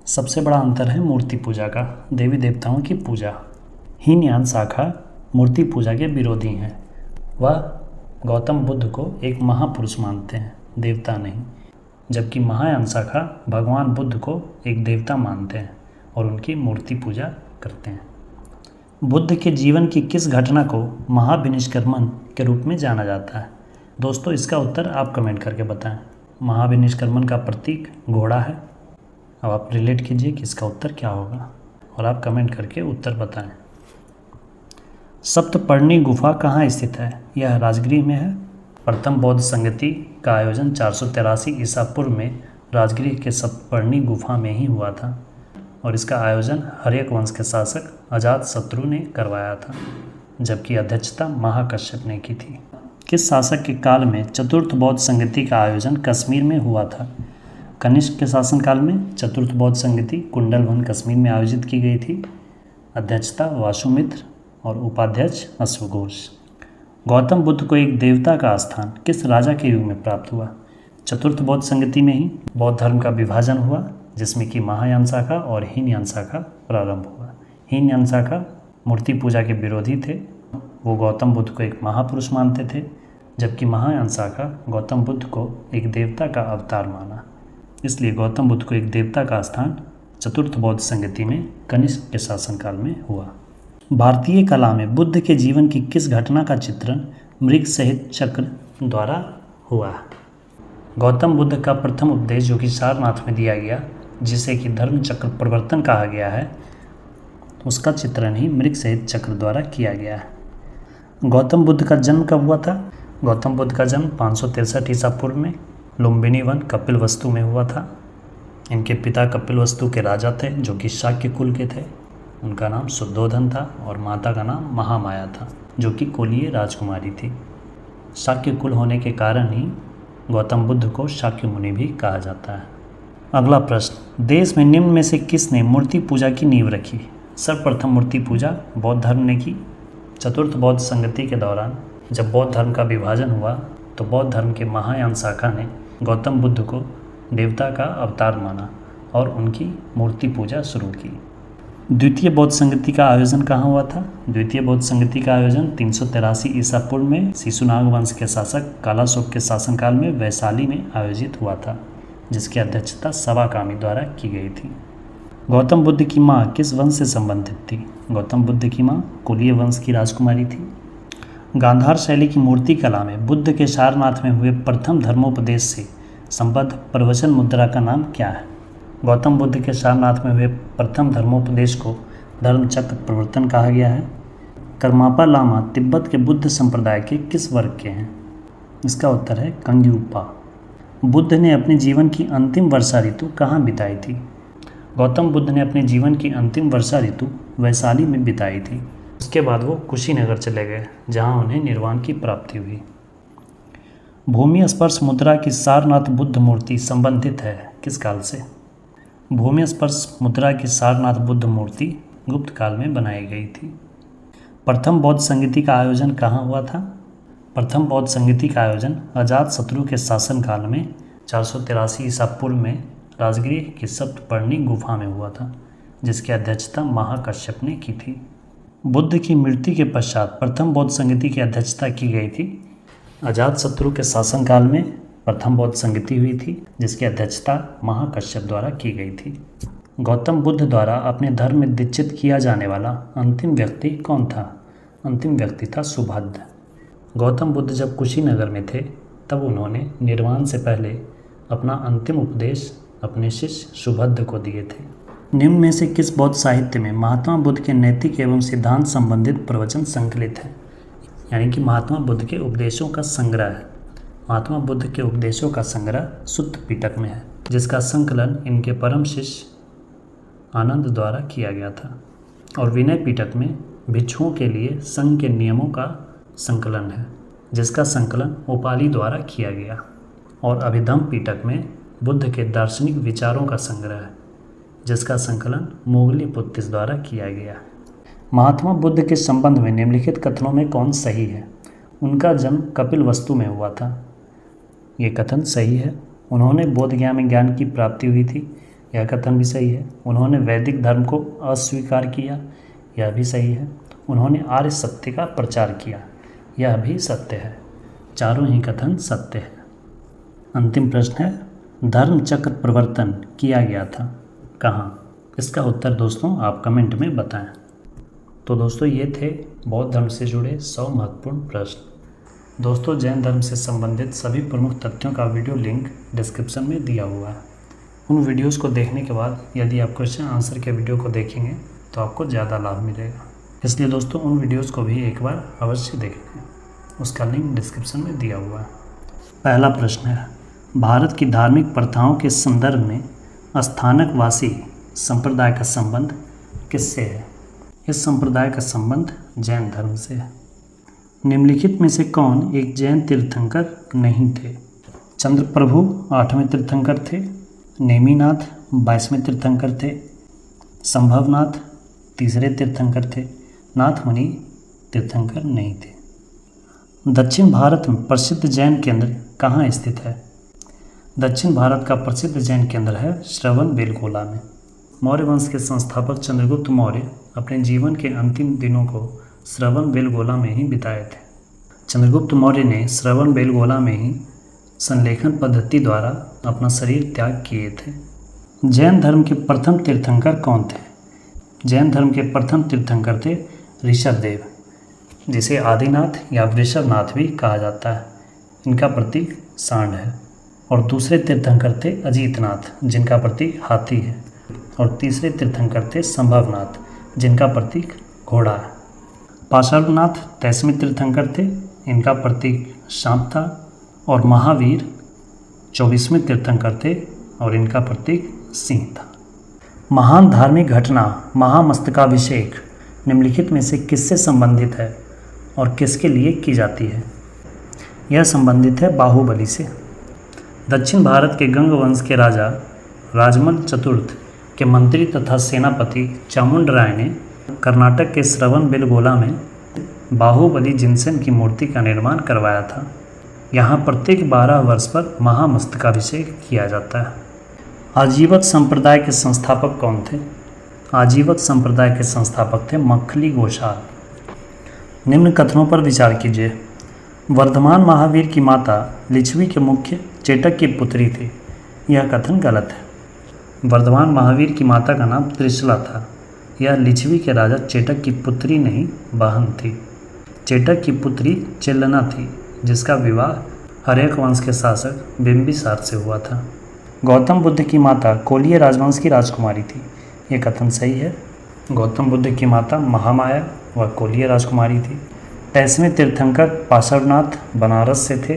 सबसे बड़ा अंतर है मूर्ति पूजा का, देवी देवताओं की पूजा। हीनयान शाखा मूर्ति पूजा के विरोधी हैं। वह गौतम बुद्ध को एक महापुरुष मानते हैं, देवता नहीं, जबकि महायान शाखा भगवान बुद्ध को एक देवता मानते हैं और उनकी मूर्ति पूजा करते हैं। बुद्ध के जीवन की किस घटना को महाविनिष्क्रमण के रूप में जाना जाता है? दोस्तों, इसका उत्तर आप कमेंट करके बताएं। महाविनिष्क्रमण का प्रतीक घोड़ा है। अब आप रिलेट कीजिए कि इसका उत्तर क्या होगा और आप कमेंट करके उत्तर बताएं। सप्तपर्णी गुफा कहाँ स्थित है? यह राजगीर में है। प्रथम बौद्ध संगति का आयोजन 483 ईसा पूर्व में राजगीर के सप्तपर्णी गुफा में ही हुआ था और इसका आयोजन हर्यक वंश के शासक अजातशत्रु ने करवाया था, जबकि अध्यक्षता महाकश्यप ने की थी। किस शासक के काल में चतुर्थ बौद्ध संगति का आयोजन कश्मीर में हुआ था? कनिष्क के शासनकाल में चतुर्थ बौद्ध संगति कुंडलवन कश्मीर में आयोजित की गई थी। अध्यक्षता वासुमित्र और उपाध्यक्ष अश्वघोष। गौतम बुद्ध को एक देवता का स्थान किस राजा के युग में प्राप्त हुआ? चतुर्थ बौद्ध संगति में ही बौद्ध धर्म का विभाजन हुआ, जिसमें कि महायान शाखा और हीनयान शाखा प्रारंभ हुआ। हीनयान शाखा मूर्ति पूजा के विरोधी थे, वो गौतम बुद्ध को एक महापुरुष मानते थे, जबकि महायान शाखा गौतम बुद्ध को एक देवता का अवतार माना। इसलिए गौतम बुद्ध को एक देवता का स्थान चतुर्थ बौद्ध संगति में कनिष्क के शासनकाल में हुआ। भारतीय कला में बुद्ध के जीवन की किस घटना का चित्रण मृग सहित चक्र द्वारा हुआ? गौतम बुद्ध का प्रथम उपदेश, जो कि सारनाथ में दिया गया, जिसे कि धर्म चक्र प्रवर्तन कहा गया है, उसका चित्रण ही मृग सहित चक्र द्वारा किया गया है। गौतम बुद्ध का जन्म कब हुआ था? गौतम बुद्ध का जन्म 563 ईसा पूर्व में लुम्बिनी वन कपिलवस्तु में हुआ था। इनके पिता कपिलवस्तु के राजा थे, जो कि शाक्य कुल के थे। उनका नाम शुद्धोधन था और माता का नाम महामाया था, जो कि कोलीय राजकुमारी थी। शाक्य कुल होने के कारण ही गौतम बुद्ध को शाक्य मुनि भी कहा जाता है। अगला प्रश्न, देश में निम्न में से किसने मूर्ति पूजा की नींव रखी? सर्वप्रथम मूर्ति पूजा बौद्ध धर्म ने की। चतुर्थ बौद्ध संगति के दौरान जब बौद्ध धर्म का विभाजन हुआ तो बौद्ध धर्म के महायान शाखा ने गौतम बुद्ध को देवता का अवतार माना और उनकी मूर्ति पूजा शुरू की। द्वितीय बौद्ध संगति का आयोजन कहाँ हुआ था? द्वितीय बौद्ध संगति का आयोजन 383 ईसा पूर्व में शिशुनाग वंश के शासक कालाशोक के शासनकाल में वैशाली में आयोजित हुआ था, जिसकी अध्यक्षता सवाकामी द्वारा की गई थी। गौतम बुद्ध की माँ किस वंश से संबंधित थी? गौतम बुद्ध की माँ कुलीय वंश की राजकुमारी थी। गांधार शैली की मूर्ति कला में बुद्ध के सारनाथ में हुए प्रथम धर्मोपदेश से संबद्ध प्रवचन मुद्रा का नाम क्या है? गौतम बुद्ध के सारनाथ में हुए प्रथम धर्मोपदेश को धर्मचक्र प्रवर्तन कहा गया है। कर्मापा लामा तिब्बत के बुद्ध संप्रदाय के किस वर्ग के हैं? इसका उत्तर है कंग्युपा। बुद्ध ने अपने जीवन की अंतिम वर्षा ऋतु कहाँ बिताई थी? गौतम बुद्ध ने अपने जीवन की अंतिम वर्षा ऋतु वैशाली में बिताई थी। उसके बाद वो कुशीनगर चले गए, जहाँ उन्हें निर्वाण की प्राप्ति हुई। भूमि स्पर्श मुद्रा की सारनाथ बुद्ध मूर्ति संबंधित है किस काल से? भूमि स्पर्श मुद्रा की सारनाथ बुद्ध मूर्ति गुप्त काल में बनाई गई थी। प्रथम बौद्ध संगीति का आयोजन कहाँ हुआ था? प्रथम बौद्ध संगीति का आयोजन अजातशत्रु के शासनकाल में 483 ईसा पूर्व में राजगृह की सप्तपर्णी गुफा में हुआ था, जिसकी अध्यक्षता महाकश्यप ने की थी। बुद्ध की मृत्यु के पश्चात प्रथम बौद्ध संगीति की अध्यक्षता की गई थी। अजातशत्रु के शासनकाल में प्रथम बौद्ध संगीति हुई थी, जिसकी अध्यक्षता महाकश्यप द्वारा की गई थी। गौतम बुद्ध द्वारा अपने धर्म में दीक्षित किया जाने वाला अंतिम व्यक्ति कौन था? अंतिम व्यक्ति था सुभद्र। गौतम बुद्ध जब कुशीनगर में थे तब उन्होंने निर्वाण से पहले अपना अंतिम उपदेश अपने शिष्य सुभद्र को दिए थे। निम्न में से किस बौद्ध साहित्य में महात्मा बुद्ध के नैतिक एवं सिद्धांत संबंधित प्रवचन संकलित है? यानी कि महात्मा बुद्ध के उपदेशों का संग्रह है। महात्मा बुद्ध के उपदेशों का संग्रह सुत्त पिटक में है, जिसका संकलन इनके परम शिष्य आनंद द्वारा किया गया था। और विनय पिटक में भिक्षुओं के लिए संघ के नियमों का संकलन है, जिसका संकलन उपाली द्वारा किया गया। और अभिधम्म पिटक में बुद्ध के दार्शनिक विचारों का संग्रह है, जिसका संकलन मोगलीपुत्तिस द्वारा किया गया। महात्मा बुद्ध के संबंध में निम्नलिखित कथनों में कौन सही है? उनका जन्म कपिलवस्तु में हुआ था, ये कथन सही है। उन्होंने बोध गया में ज्ञान की प्राप्ति हुई थी, यह कथन भी सही है। उन्होंने वैदिक धर्म को अस्वीकार किया, यह भी सही है। उन्होंने आर्य सत्य का प्रचार किया, यह भी सत्य है। चारों ही कथन सत्य है। अंतिम प्रश्न है, धर्म चक्र प्रवर्तन किया गया था कहाँ? इसका उत्तर दोस्तों आप कमेंट में बताएं। तो दोस्तों ये थे बौद्ध धर्म से जुड़े 100 महत्वपूर्ण प्रश्न। दोस्तों जैन धर्म से संबंधित सभी प्रमुख तथ्यों का वीडियो लिंक डिस्क्रिप्शन में दिया हुआ है। उन वीडियोस को देखने के बाद यदि आप क्वेश्चन आंसर के वीडियो को देखेंगे तो आपको ज़्यादा लाभ मिलेगा। इसलिए दोस्तों उन वीडियोस को भी एक बार अवश्य देख लें, उसका लिंक डिस्क्रिप्शन में दिया हुआ है। पहला प्रश्न है, भारत की धार्मिक प्रथाओं के संदर्भ में स्थानकवासी संप्रदाय का संबंध किससे है? इस संप्रदाय का संबंध जैन धर्म से है। निम्नलिखित में से कौन एक जैन तीर्थंकर नहीं थे? चंद्रप्रभु 8वें तीर्थंकर थे, नेमिनाथ 22वें तीर्थंकर थे, संभवनाथ 3रे तीर्थंकर थे, नाथमुनि तीर्थंकर नहीं थे। दक्षिण भारत में प्रसिद्ध जैन केंद्र कहाँ स्थित है? दक्षिण भारत का प्रसिद्ध जैन केंद्र है श्रवणबेलगोला में। मौर्य वंश के संस्थापक चंद्रगुप्त मौर्य अपने जीवन के अंतिम दिनों को श्रवणबेलगोला में ही बिताए थे। चंद्रगुप्त मौर्य ने श्रवणबेलगोला में ही संलेखन पद्धति द्वारा अपना शरीर त्याग किए थे। जैन धर्म के प्रथम तीर्थंकर कौन थे? जैन धर्म के प्रथम तीर्थंकर थे ऋषभदेव, जिसे आदिनाथ या वृषभनाथ भी कहा जाता है। इनका प्रतीक सांड है। और दूसरे तीर्थंकर थे अजीतनाथ, जिनका प्रतीक हाथी है। और तीसरे तीर्थंकर थे संभवनाथ, जिनका प्रतीक घोड़ा है। पार्श्वनाथ 23वें तीर्थंकर थे, इनका प्रतीक सांप था। और महावीर 24वें तीर्थंकर थे और इनका प्रतीक सिंह था। महान धार्मिक घटना महामस्तकाभिषेक निम्नलिखित में से किससे संबंधित है और किसके लिए की जाती है? यह संबंधित है बाहुबली से। दक्षिण भारत के गंग वंश के राजा राजमल चतुर्थ के मंत्री तथा सेनापति चामुंडराय ने कर्नाटक के श्रवणबेलगोला में बाहुबली जिनसेन की मूर्ति का निर्माण करवाया था। यहाँ प्रत्येक 12 वर्ष पर महामस्तकाभिषेक किया जाता है। आजीवक संप्रदाय के संस्थापक कौन थे? आजीवक संप्रदाय के संस्थापक थे मक्खली गोसाल। निम्न कथनों पर विचार कीजिए। वर्धमान महावीर की माता लिच्छवी के मुख्य चेटक की पुत्री थी, यह कथन गलत है। वर्धमान महावीर की माता का नाम त्रिशला था। यह लिच्छवी के राजा चेटक की पुत्री नहीं, बहन थी। चेटक की पुत्री चेल्लना थी, जिसका विवाह हर्यक वंश के शासक बिंबिसार से हुआ था। गौतम बुद्ध की माता कोलीय राजवंश की राजकुमारी थी, यह कथन सही है। गौतम बुद्ध की माता महामाया व कोलीय राजकुमारी थी। 23वें तीर्थंकर पार्श्वनाथ बनारस से थे,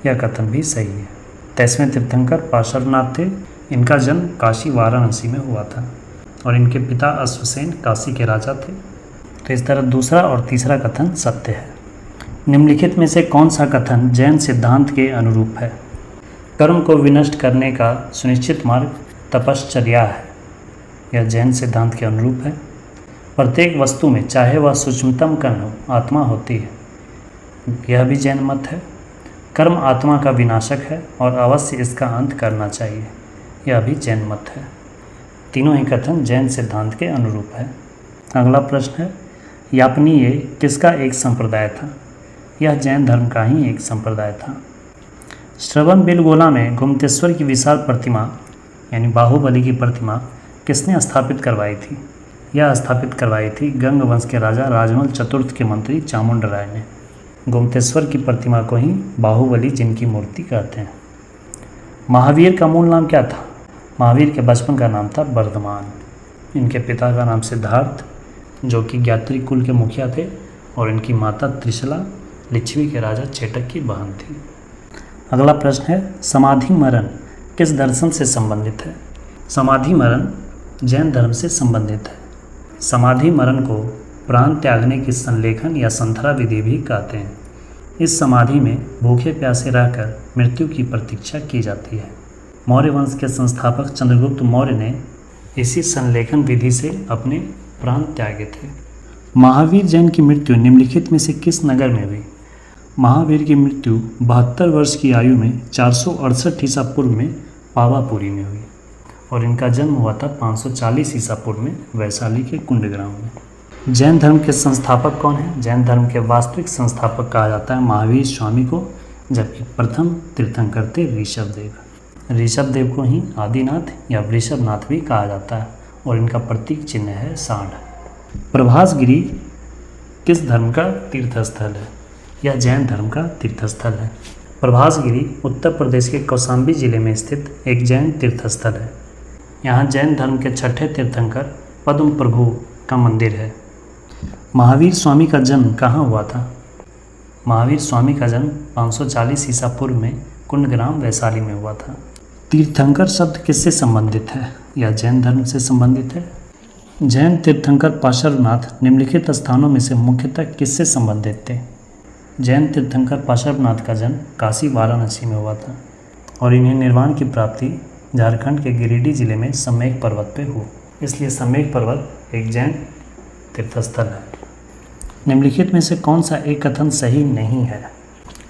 यह कथन भी सही है। 23वें तीर्थंकर पार्श्वनाथ थे। इनका जन्म काशी वाराणसी में हुआ था और इनके पिता अश्वसेन काशी के राजा थे। तो इस तरह दूसरा और तीसरा कथन सत्य है। निम्नलिखित में से कौन सा कथन जैन सिद्धांत के अनुरूप है? कर्म को विनष्ट करने का सुनिश्चित मार्ग तपश्चर्या है। यह जैन सिद्धांत के अनुरूप है। प्रत्येक वस्तु में चाहे वह सूक्ष्मतम कण हो आत्मा होती है। यह भी जैन मत है। कर्म आत्मा का विनाशक है और अवश्य इसका अंत करना चाहिए। यह भी जैन मत है। तीनों ही कथन जैन सिद्धांत के अनुरूप है। अगला प्रश्न है, यापनीय किसका एक संप्रदाय था? यह जैन धर्म का ही एक संप्रदाय था। श्रवण बेलगोला में गुमतेश्वर की विशाल प्रतिमा यानी बाहुबली की प्रतिमा किसने स्थापित करवाई थी? यह स्थापित करवाई थी गंग वंश के राजा राजमल चतुर्थ के मंत्री चामुंड राय ने। गुमतेश्वर की प्रतिमा को ही बाहुबली जिनकी मूर्ति कहते हैं। महावीर का मूल नाम क्या था? महावीर के बचपन का नाम था वर्धमान। इनके पिता का नाम सिद्धार्थ जो कि ज्ञात्री कुल के मुखिया थे और इनकी माता त्रिशला लिच्छवी के राजा चेटक की बहन थी। अगला प्रश्न है, समाधि मरण किस दर्शन से संबंधित है? समाधि मरण जैन धर्म से संबंधित है। समाधि मरण को प्राण त्यागने की संलेखन या संथरा विधि भी कहते हैं। इस समाधि में भूखे प्यासे रहकर मृत्यु की प्रतीक्षा की जाती है। मौर्य वंश के संस्थापक चंद्रगुप्त मौर्य ने इसी संलेखन विधि से अपने प्राण त्यागे थे। महावीर जैन की मृत्यु निम्नलिखित में से किस नगर में हुई? महावीर की मृत्यु 72 वर्ष की आयु में 468 ईसा पूर्व में पावापुरी में हुई और इनका जन्म हुआ था 540 ईसा पूर्व में वैशाली के कुंडग्राम में। जैन धर्म के संस्थापक कौन है? जैन धर्म के वास्तविक संस्थापक कहा जाता है महावीर स्वामी को, जबकि प्रथम तीर्थंकर थे ऋषभदेव। ऋषभदेव को ही आदिनाथ या वृषभनाथ भी कहा जाता है और इनका प्रतीक चिन्ह है सांड। प्रभासगिरी किस धर्म का तीर्थस्थल है? यह जैन धर्म का तीर्थस्थल है। प्रभासगिरी उत्तर प्रदेश के कौशाम्बी जिले में स्थित एक जैन तीर्थस्थल है। यहाँ जैन धर्म के छठे तीर्थंकर पद्म प्रभु का मंदिर है। महावीर स्वामी का जन्म कहाँ हुआ था? महावीर स्वामी का जन्म 540 ईसा पूर्व में कुंडग्राम वैशाली में हुआ था। तीर्थंकर शब्द किससे संबंधित है? यह जैन धर्म से संबंधित है। जैन तीर्थंकर पार्श्वनाथ निम्नलिखित स्थानों में से मुख्यतः किससे संबंधित थे? जैन तीर्थंकर पार्श्वनाथ का जन्म काशी वाराणसी में हुआ था और इन्हें निर्वाण की प्राप्ति झारखंड के गिरिडीह जिले में सम्यक पर्वत पे हुई, इसलिए सम्यक पर्वत एक जैन तीर्थस्थल है। निम्नलिखित में से कौन सा एक कथन सही नहीं है?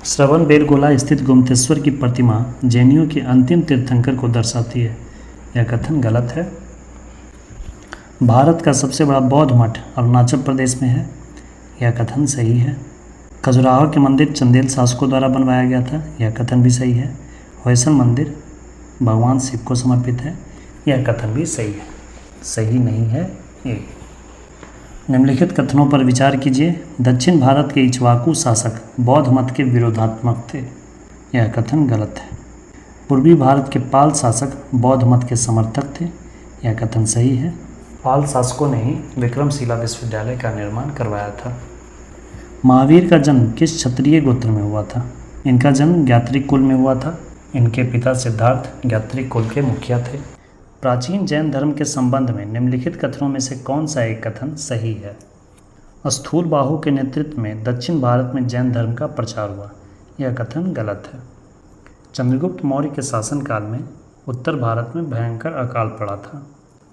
श्रवण बेलगोला स्थित गुमतेश्वर की प्रतिमा जैनियों के अंतिम तीर्थंकर को दर्शाती है। यह कथन गलत है। भारत का सबसे बड़ा बौद्ध मठ अरुणाचल प्रदेश में है। यह कथन सही है। खजुराहो के मंदिर चंदेल शासकों द्वारा बनवाया गया था। यह कथन भी सही है। होयसल मंदिर भगवान शिव को समर्पित है। यह कथन भी सही है। सही नहीं है ये। निम्नलिखित कथनों पर विचार कीजिए। दक्षिण भारत के इक्ष्वाकु शासक बौद्ध मत के विरोधात्मक थे। यह कथन गलत है। पूर्वी भारत के पाल शासक बौद्ध मत के समर्थक थे। यह कथन सही है। पाल शासकों ने ही विक्रमशिला विश्वविद्यालय का निर्माण करवाया था। महावीर का जन्म किस क्षत्रिय गोत्र में हुआ था? इनका जन्म ज्ञात्री कुल में हुआ था। इनके पिता सिद्धार्थ ज्ञात्री कुल के मुखिया थे। प्राचीन जैन धर्म के संबंध में निम्नलिखित कथनों में से कौन सा एक कथन सही है? स्थूल बाहु के नेतृत्व में दक्षिण भारत में जैन धर्म का प्रचार हुआ। यह कथन गलत है। चंद्रगुप्त मौर्य के शासनकाल में उत्तर भारत में भयंकर अकाल पड़ा था।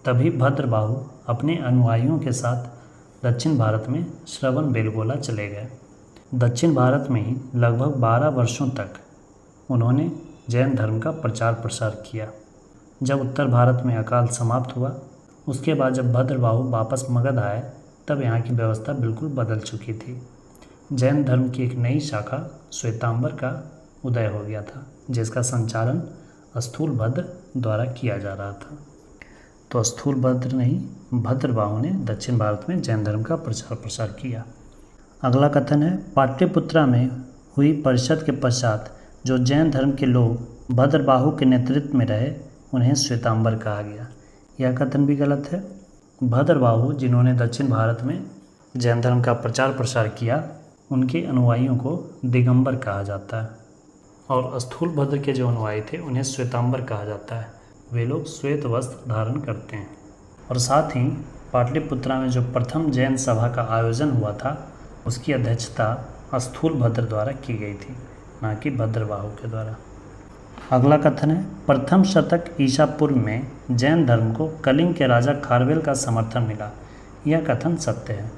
तभी भद्रबाहु अपने अनुयायियों के साथ दक्षिण भारत में श्रवण बेलगोला चले गए। दक्षिण भारत में ही लगभग 12 वर्षों तक उन्होंने जैन धर्म का प्रचार प्रसार किया। जब उत्तर भारत में अकाल समाप्त हुआ, उसके बाद जब भद्रबाहु वापस मगध आए, तब यहाँ की व्यवस्था बिल्कुल बदल चुकी थी। जैन धर्म की एक नई शाखा श्वेतांबर का उदय हो गया था, जिसका संचालन स्थूलभद्र द्वारा किया जा रहा था। तो स्थूलभद्र नहीं, भद्रबाहु ने दक्षिण भारत में जैन धर्म का प्रचार प्रसार किया। अगला कथन है, पाटलिपुत्रा में हुई परिषद के पश्चात जो जैन धर्म के लोग भद्रबाहु के नेतृत्व में रहे, उन्हें श्वेतांबर कहा गया। यह कथन भी गलत है। भद्रबाहु जिन्होंने दक्षिण भारत में जैन धर्म का प्रचार प्रसार किया, उनके अनुयायियों को दिगंबर कहा जाता है और स्थूलभद्र के जो अनुयायी थे उन्हें श्वेतांबर कहा जाता है। वे लोग श्वेत वस्त्र धारण करते हैं। और साथ ही पाटलिपुत्रा में जो प्रथम जैन सभा का आयोजन हुआ था उसकी अध्यक्षता स्थूलभद्र द्वारा की गई थी, ना कि भद्रबाहु के द्वारा। अगला कथन है, प्रथम शतक ईसा पूर्व में जैन धर्म को कलिंग के राजा खारवेल का समर्थन मिला। यह कथन सत्य है।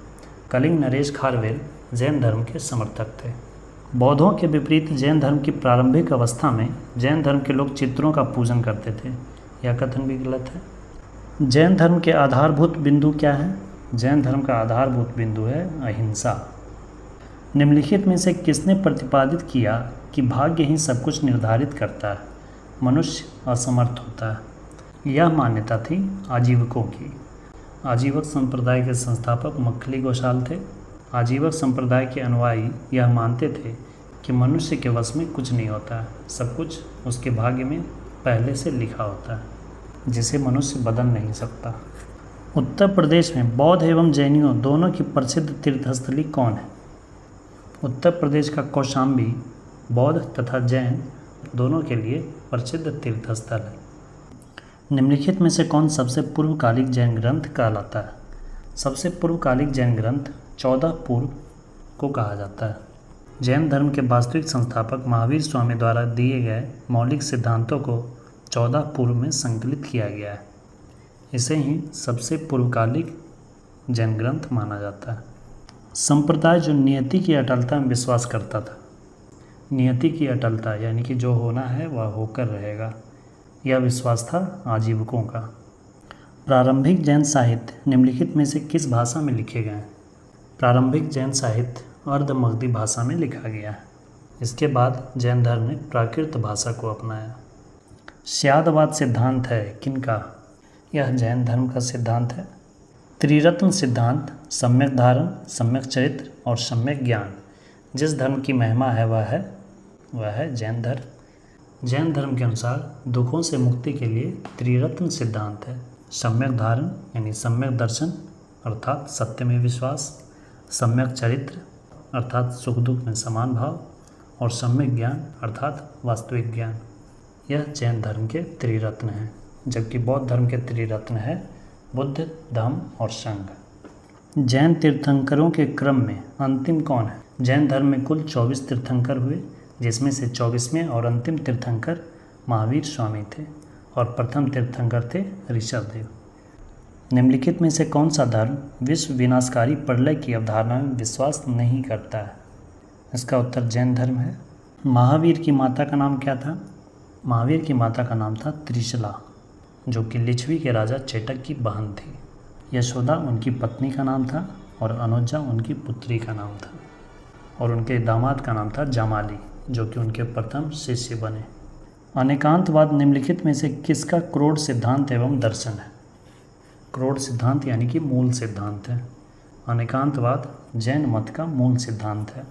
कलिंग नरेश खारवेल जैन धर्म के समर्थक थे। बौद्धों के विपरीत जैन धर्म की प्रारंभिक अवस्था में जैन धर्म के लोग चित्रों का पूजन करते थे। यह कथन भी गलत है। जैन धर्म के आधारभूत बिंदु क्या है? जैन धर्म का आधारभूत बिंदु है अहिंसा। निम्नलिखित में से किसने प्रतिपादित किया कि भाग्य ही सब कुछ निर्धारित करता है, मनुष्य असमर्थ होता है? यह मान्यता थी आजीवकों की। आजीवक संप्रदाय के संस्थापक मक्खली गोशाल थे। आजीवक संप्रदाय के अनुयायी यह मानते थे कि मनुष्य के वश में कुछ नहीं होता है, सब कुछ उसके भाग्य में पहले से लिखा होता है, जिसे मनुष्य बदल नहीं सकता। उत्तर प्रदेश में बौद्ध एवं जैनियों दोनों की प्रसिद्ध तीर्थस्थली कौन है? उत्तर प्रदेश का कौशाम्बी बौद्ध तथा जैन दोनों के लिए प्रसिद्ध तीर्थस्थल है। निम्नलिखित में से कौन सबसे पूर्वकालिक जैन ग्रंथ कहलाता है? सबसे पूर्वकालिक जैन ग्रंथ 14 पूर्व को कहा जाता है। जैन धर्म के वास्तविक संस्थापक महावीर स्वामी द्वारा दिए गए मौलिक सिद्धांतों को 14 पूर्व में संकलित किया गया है। इसे ही सबसे पूर्वकालिक जैन ग्रंथ माना जाता है। संप्रदाय जो नियति की अटलता में विश्वास करता था। नियति की अटलता यानी कि जो होना है वह होकर रहेगा, यह विश्वास था आजीवकों का। प्रारंभिक जैन साहित्य निम्नलिखित में से किस भाषा में लिखे गए हैं? प्रारंभिक जैन साहित्य अर्धमगधी भाषा में लिखा गया है। इसके बाद जैन धर्म ने प्राकृत भाषा को अपनाया। स्यादवाद सिद्धांत है किनका? यह जैन धर्म का सिद्धांत है। त्रिरत्न सिद्धांत सम्यक धारण, सम्यक चरित्र और सम्यक ज्ञान जिस धर्म की महिमा है वह है जैन धर्म। जैन धर्म के अनुसार दुखों से मुक्ति के लिए त्रिरत्न सिद्धांत है। सम्यक धारण यानी सम्यक दर्शन अर्थात सत्य में विश्वास, सम्यक चरित्र अर्थात सुख दुख में समान भाव और सम्यक ज्ञान अर्थात वास्तविक ज्ञान। यह जैन धर्म के त्रिरत्न हैं, जबकि बौद्ध धर्म के त्रिरत्न है बुद्ध, धम्म और संघ। जैन तीर्थंकरों के क्रम में अंतिम कौन है? जैन धर्म में कुल 24 तीर्थंकर हुए, जिसमें से 24वें और अंतिम तीर्थंकर महावीर स्वामी थे और प्रथम तीर्थंकर थे ऋषभदेव। निम्नलिखित में से कौन सा धर्म विश्व विनाशकारी प्रलय की अवधारणा में विश्वास नहीं करता है? इसका उत्तर जैन धर्म है। महावीर की माता का नाम क्या था? महावीर की माता का नाम था त्रिशला, जो कि लिच्छवी के राजा चेटक की बहन थी। यशोदा उनकी पत्नी का नाम था और अनुजा उनकी पुत्री का नाम था, और उनके दामाद का नाम था जामाली, जो कि उनके प्रथम शिष्य बने। अनेकांतवाद निम्नलिखित में से किसका क्रोध सिद्धांत एवं दर्शन है? क्रोध सिद्धांत यानी कि मूल सिद्धांत है। अनेकांतवाद जैन मत का मूल सिद्धांत है।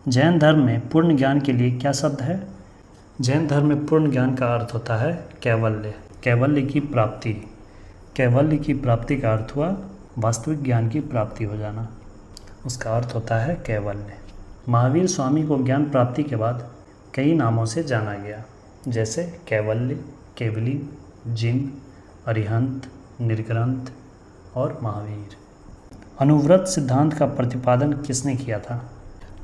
जैन धर्म में पूर्ण ज्ञान के लिए क्या शब्द है? जैन धर्म में पूर्ण ज्ञान का अर्थ होता है कैवल्य, कैवल्य की प्राप्ति। कैवल्य की प्राप्ति का अर्थ हुआ वास्तविक ज्ञान की प्राप्ति हो जाना, उसका अर्थ होता है कैवल्य। महावीर स्वामी को ज्ञान प्राप्ति के बाद कई नामों से जाना गया, जैसे कैवल्य, केवली, जिन, अरिहंत, निर्ग्रंथ और महावीर। अनुव्रत सिद्धांत का प्रतिपादन किसने किया था?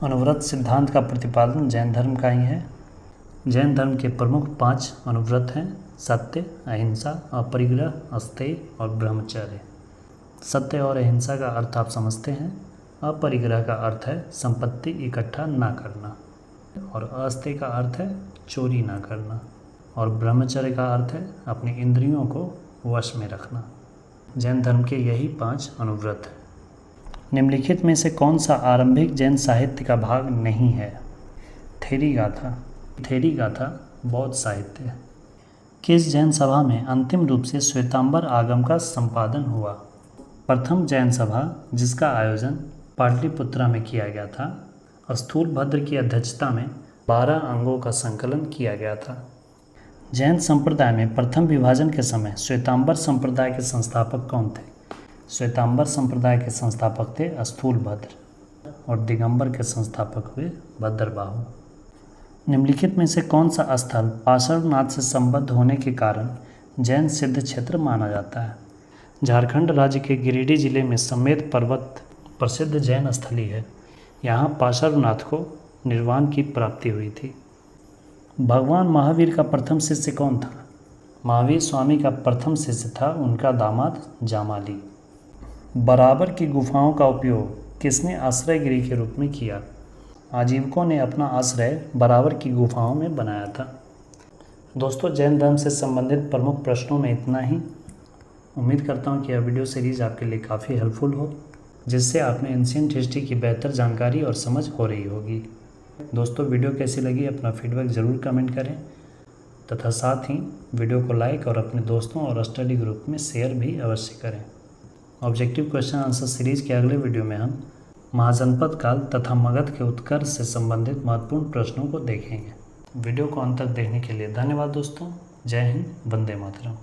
अनुव्रत सिद्धांत का प्रतिपादन जैन धर्म का ही है। जैन धर्म के प्रमुख 5 अनुव्रत हैं: सत्य, अहिंसा, अपरिग्रह, अस्तेय और ब्रह्मचर्य। सत्य और अहिंसा का अर्थ आप समझते हैं। अपरिग्रह का अर्थ है संपत्ति इकट्ठा ना करना, और अस्तेय का अर्थ है चोरी ना करना, और ब्रह्मचर्य का अर्थ है अपनी इंद्रियों को वश में रखना। जैन धर्म के यही 5 अनुव्रत हैं। निम्नलिखित में से कौन सा आरंभिक जैन साहित्य का भाग नहीं है? थेरी गाथा। थेरी गाथा बौद्ध साहित्य है। किस जैन सभा में अंतिम रूप से श्वेतांबर आगम का संपादन हुआ? प्रथम जैन सभा, जिसका आयोजन पाटलिपुत्रा में किया गया था, स्थूलभद्र की अध्यक्षता में 12 अंगों का संकलन किया गया था। जैन संप्रदाय में प्रथम विभाजन के समय श्वेतांबर संप्रदाय के संस्थापक कौन थे? श्वेतांबर संप्रदाय के संस्थापक थे स्थूलभद्र, और दिगंबर के संस्थापक हुए भद्रबाहु। निम्नलिखित में से कौन सा स्थल पार्श्वनाथ से संबद्ध होने के कारण जैन सिद्ध क्षेत्र माना जाता है? झारखंड राज्य के गिरिडीह जिले में समेत पर्वत प्रसिद्ध जैन स्थली है। यहाँ पार्श्वनाथ को निर्वाण की प्राप्ति हुई थी। भगवान महावीर का प्रथम शिष्य कौन था? महावीर स्वामी का प्रथम शिष्य था उनका दामाद जामाली। बराबर की गुफाओं का उपयोग किसने आश्रय गृह के रूप में किया? आजीवकों ने अपना आश्रय बराबर की गुफाओं में बनाया था। दोस्तों, जैन धर्म से संबंधित प्रमुख प्रश्नों में इतना ही। उम्मीद करता हूँ कि यह वीडियो सीरीज़ आपके लिए काफ़ी हेल्पफुल हो, जिससे आपने एंशिएंट हिस्ट्री की बेहतर जानकारी और समझ हो रही होगी। दोस्तों, वीडियो कैसी लगी अपना फीडबैक ज़रूर कमेंट करें तथा साथ ही वीडियो को लाइक और अपने दोस्तों और स्टडी ग्रुप में शेयर भी अवश्य करें। ऑब्जेक्टिव क्वेश्चन आंसर सीरीज़ के अगले वीडियो में हम महाजनपद काल तथा मगध के उत्कर्ष से संबंधित महत्वपूर्ण प्रश्नों को देखेंगे। वीडियो को अंत तक देखने के लिए धन्यवाद दोस्तों। जय हिंद, वंदे मातरम।